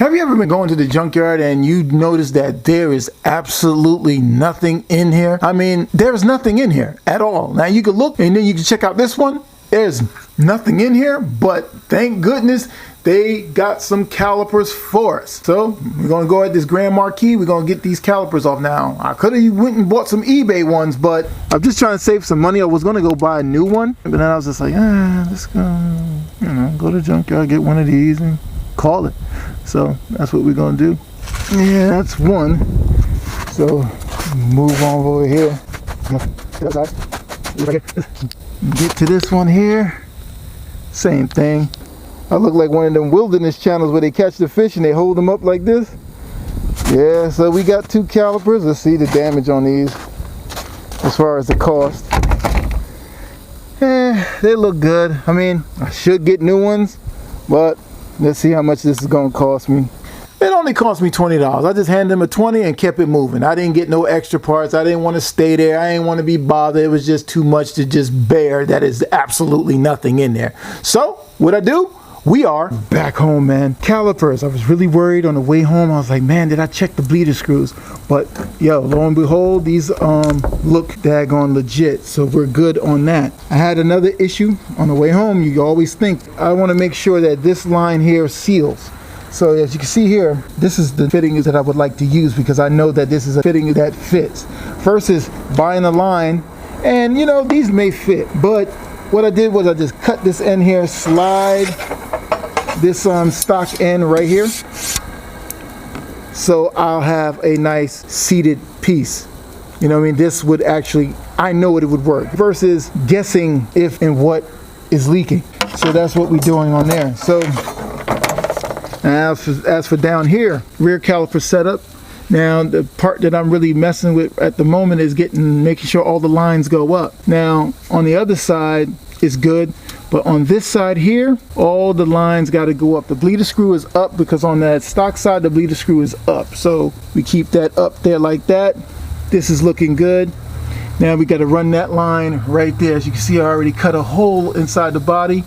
Have you ever been going to the junkyard and you notice that there is absolutely nothing in here? I mean, there's nothing in here at all. Now you can look and then you can check out this one. There's nothing in here, but thank goodness they got some calipers for us. So we're gonna go at this Grand Marquis. We're gonna get these calipers off now. I could have went and bought some eBay ones, but I'm just trying to save some money. I was gonna go buy a new one, but then I was just like, let's go, go to the junkyard, get one of these and call it. So that's what we're gonna do. Yeah, that's one. So move on over here. Get to this one here. Same thing. I look like one of them wilderness channels where they catch the fish and they hold them up like this. Yeah, so we got 2 calipers. Let's see the damage on these as far as the cost. They look good. I mean, I should get new ones, but let's see how much this is gonna cost me. It only cost me $20. I just handed them a 20 and kept it moving. I didn't get no extra parts. I didn't want to stay there. I didn't want to be bothered. It was just too much to just bear. That is absolutely nothing in there. So what I do? We are back home, man. Calipers. I was really worried on the way home. I was like, man, did I check the bleeder screws? But yo, lo and behold, these look daggone legit. So we're good on that. I had another issue on the way home. You always think, I want to make sure that this line here seals. So as you can see here, this is the fitting that I would like to use because I know that this is a fitting that fits. Versus buying a line, and these may fit, but what I did was I just cut this end here, slide this stock end right here, so I'll have a nice seated piece. You know what I mean? This would actually, I know it would work versus guessing if and what is leaking. So that's what we're doing on there. So as for down here, rear caliper setup. Now the part that I'm really messing with at the moment is making sure all the lines go up. Now on the other side is good, but on this side here, all the lines got to go up. The bleeder screw is up because on that stock side, the bleeder screw is up. So we keep that up there like that. This is looking good. Now we got to run that line right there. As you can see, I already cut a hole inside the body,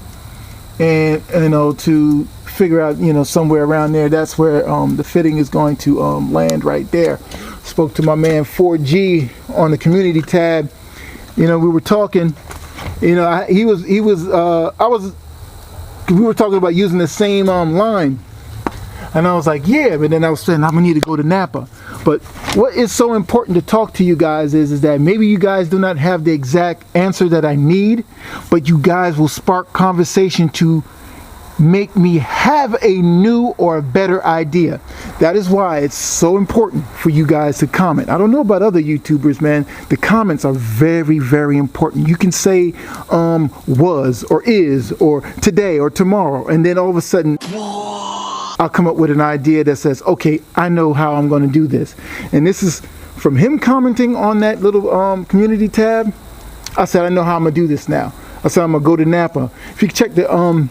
and to figure out somewhere around there, that's where the fitting is going to land right there. Spoke to my man 4G on the community tab. We were talking, we were talking about using the same line, and I was like, yeah, but then I was saying I'm gonna need to go to Napa. But what is so important to talk to you guys is that maybe you guys do not have the exact answer that I need, but you guys will spark conversation to make me have a new or a better idea. That is why it's so important for you guys to comment. I don't know about other YouTubers, man. The comments are very, very important. You can say was or is or today or tomorrow, and then all of a sudden I'll come up with an idea that says, okay, I know how I'm going to do this. And this is from him commenting on that little community tab. I said, I know how I'm gonna do this now. I said, I'm gonna go to Napa. If you check the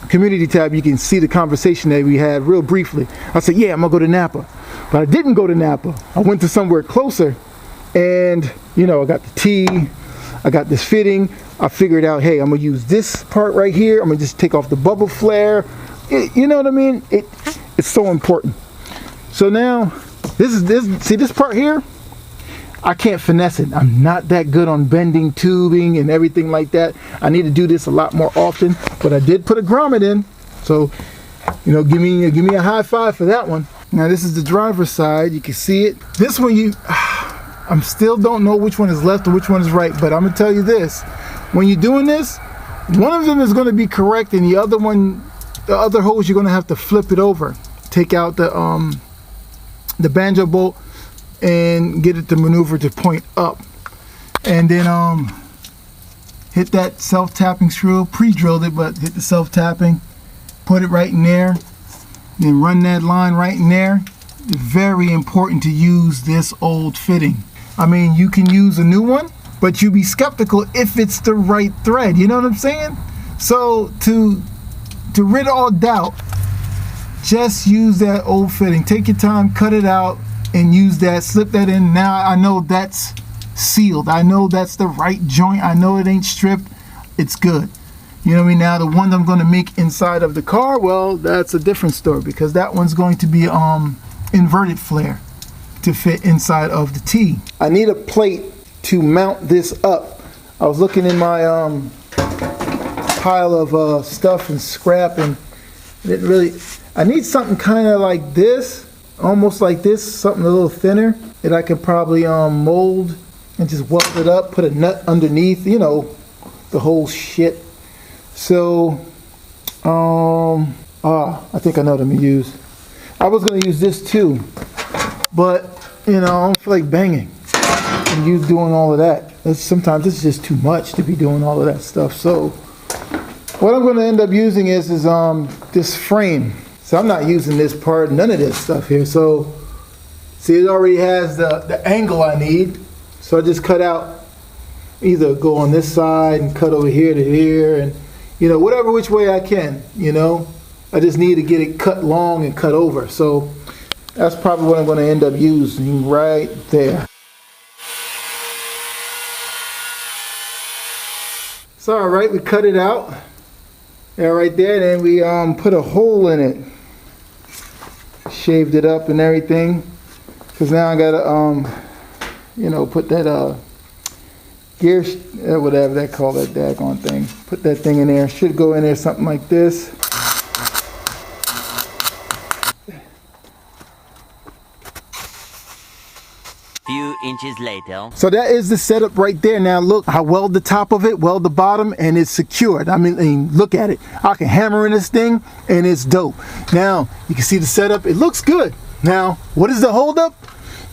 community tab, you can see the conversation that we had real briefly. I said, yeah, I'm gonna go to Napa. But I didn't go to Napa. I went to somewhere closer, and I got the T, I got this fitting. I figured out, hey, I'm gonna use this part right here. I'm gonna just take off the bubble flare. You know what I mean? It's so important. So now see this part here, I can't finesse it. I'm not that good on bending tubing and everything like that. I need to do this a lot more often, but I did put a grommet in, so give me a high five for that one. Now this is the driver's side. You can see it. This one, I'm still don't know which one is left or which one is right, but I'm gonna tell you this: when you're doing this, one of them is going to be correct, and the other holes, you're going to have to flip it over, take out the banjo bolt and get it to maneuver to point up, and then hit that self-tapping screw. Pre-drilled it, but hit the self-tapping, put it right in there, then run that line right in there. It's very important to use this old fitting. I mean, you can use a new one, but you be skeptical if it's the right thread. You know what I'm saying? So to rid all doubt, just use that old fitting. Take your time, cut it out, and use that, slip that in. Now I know that's sealed. I know that's the right joint. I know it ain't stripped. It's good. You know what I mean? Now the one that I'm going to make inside of the car, well, that's a different story, because that one's going to be inverted flare to fit inside of the T. I need a plate to mount this up. I was looking in my pile of stuff and scrap, and it really, I need something kind of like this, almost like this, something a little thinner that I could probably mold and just weld it up, put a nut underneath, you know, the whole shit. So, I think I know what I'm gonna use. I was gonna use this too, but you know, I don't feel like banging and you doing all of that. Sometimes it's just too much to be doing all of that stuff. So, what I'm gonna end up using is this frame. So I'm not using this part, none of this stuff here. So, see, it already has the angle I need. So I just cut out, either go on this side and cut over here to here, and you know, whatever which way I can, you know. I just need to get it cut long and cut over. So that's probably what I'm going to end up using right there. So all right, we cut it out. Yeah, right there. And then we put a hole in it. Shaved it up and everything. Because now I got to, you know, put that gear, whatever they call that daggone thing. Put that thing in there. Should go in there something like this. Few inches later. So that is the setup right there. Now look, I weld the top of it, weld the bottom, and it's secured. I mean, look at it. I can hammer in this thing and it's dope. Now you can see the setup. It looks good. Now, what is the holdup?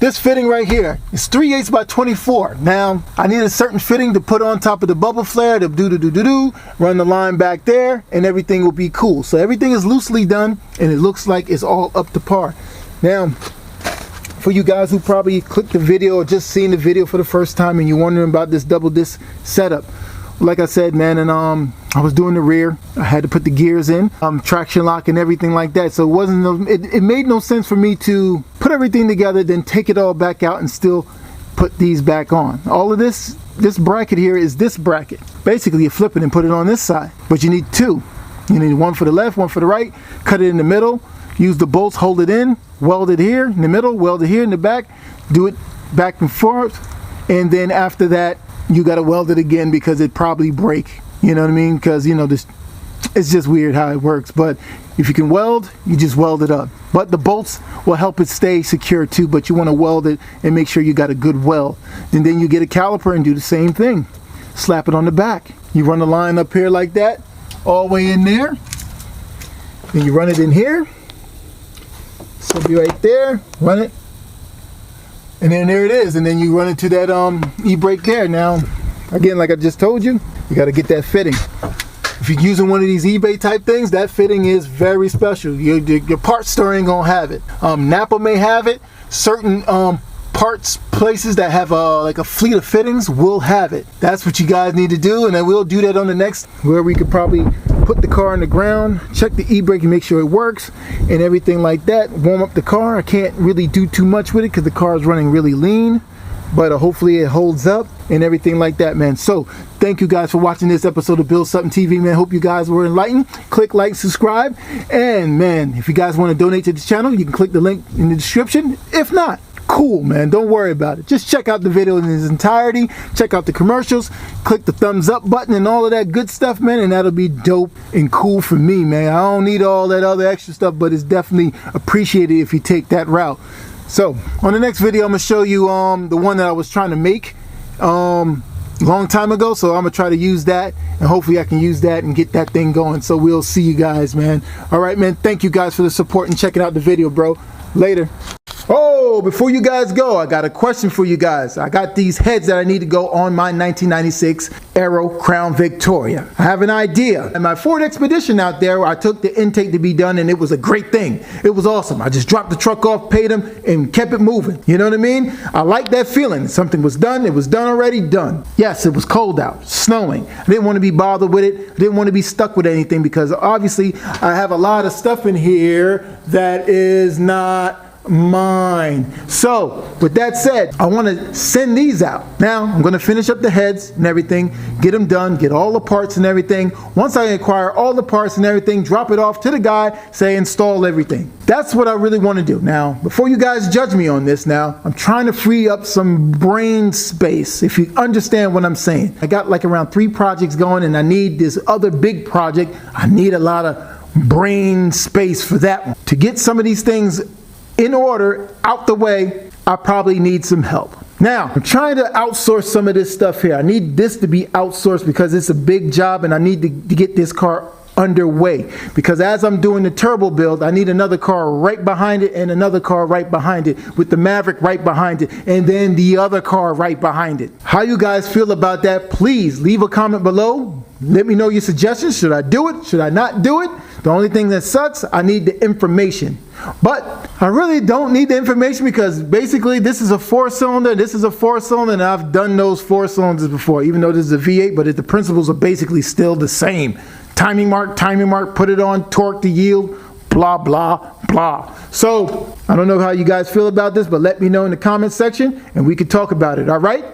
This fitting right here is 3/8 by 24. Now, I need a certain fitting to put on top of the bubble flare to run the line back there, and everything will be cool. So everything is loosely done, and it looks like it's all up to par. Now, for you guys who probably clicked the video or just seen the video for the first time and you're wondering about this double disc setup, like I said, man, and I was doing the rear. I had to put the gears in, traction lock and everything like that. So it made no sense for me to put everything together, then take it all back out and still put these back on. All of this bracket here is this bracket. Basically, you flip it and put it on this side, but you need two. You need one for the left, one for the right. Cut it in the middle. Use the bolts, hold it in, weld it here in the middle, weld it here in the back, do it back and forth, and then after that, you got to weld it again because it probably break. You know what I mean? Because, you know, this, it's just weird how it works. But if you can weld, you just weld it up. But the bolts will help it stay secure too, but you want to weld it and make sure you got a good weld. And then you get a caliper and do the same thing. Slap it on the back. You run the line up here like that, all the way in there. Then you run it in here. So be right there, run it, and then there it is. And then you run into that e-brake there. Now, again, like I just told you, you got to get that fitting. If you're using one of these eBay type things, that fitting is very special. Your parts store ain't gonna have it. Napa may have it. Certain parts places that have like a fleet of fittings will have it. That's what you guys need to do, and then we'll do that on the next, where we could probably put the car on the ground, check the e-brake and make sure it works and everything like that. Warm up the car. I can't really do too much with it because the car is running really lean, but hopefully it holds up and everything like that, man. So thank you guys for watching this episode of Build Something TV, man. Hope you guys were enlightened. Click like, subscribe, and man, if you guys want to donate to the channel, you can click the link in the description. If not, cool, man, don't worry about it. Just check out the video in its entirety, check out the commercials, click the thumbs up button and all of that good stuff, man, and that'll be dope and cool for me, man. I don't need all that other extra stuff, but it's definitely appreciated if you take that route. So on the next video, I'm gonna show you the one that I was trying to make long time ago. So I'm gonna try to use that, and hopefully I can use that and get that thing going. So we'll see you guys, man. All right, man, thank you guys for the support and checking out the video, bro. Later. Oh, before you guys go, I got a question for you guys. I got these heads that I need to go on my 1996 Aero Crown Victoria. I have an idea. In my Ford Expedition out there, I took the intake to be done, and it was a great thing. It was awesome. I just dropped the truck off, paid them, and kept it moving. You know what I mean? I like that feeling. Something was done. It was done already, done. Yes, it was cold out, snowing. I didn't want to be bothered with it. I didn't want to be stuck with anything because obviously I have a lot of stuff in here that is not mind. So with that said, I want to send these out. Now I'm going to finish up the heads and everything, get them done, get all the parts and everything. Once I acquire all the parts and everything, drop it off to the guy, say install everything. That's what I really want to do. Now, before you guys judge me on this now, I'm trying to free up some brain space, if you understand what I'm saying. I got like around 3 projects going, and I need this other big project. I need a lot of brain space for that one. To get some of these things in order, out the way, I probably need some help. Now, I'm trying to outsource some of this stuff here. I need this to be outsourced because it's a big job, and I need to get this car underway, because as I'm doing the turbo build, I need another car right behind it and another car right behind it, with the Maverick right behind it, and then the other car right behind it. How you guys feel about that? Please leave a comment below. Let me know your suggestions. Should I do it? Should I not do it? The only thing that sucks, I need the information. But I really don't need the information, because basically this is a 4-cylinder, this is a 4-cylinder, and I've done those 4 cylinders before, even though this is a V8, but the principles are basically still the same. Timing mark, put it on, torque to yield, blah, blah, blah. So I don't know how you guys feel about this, but let me know in the comment section and we can talk about it, all right?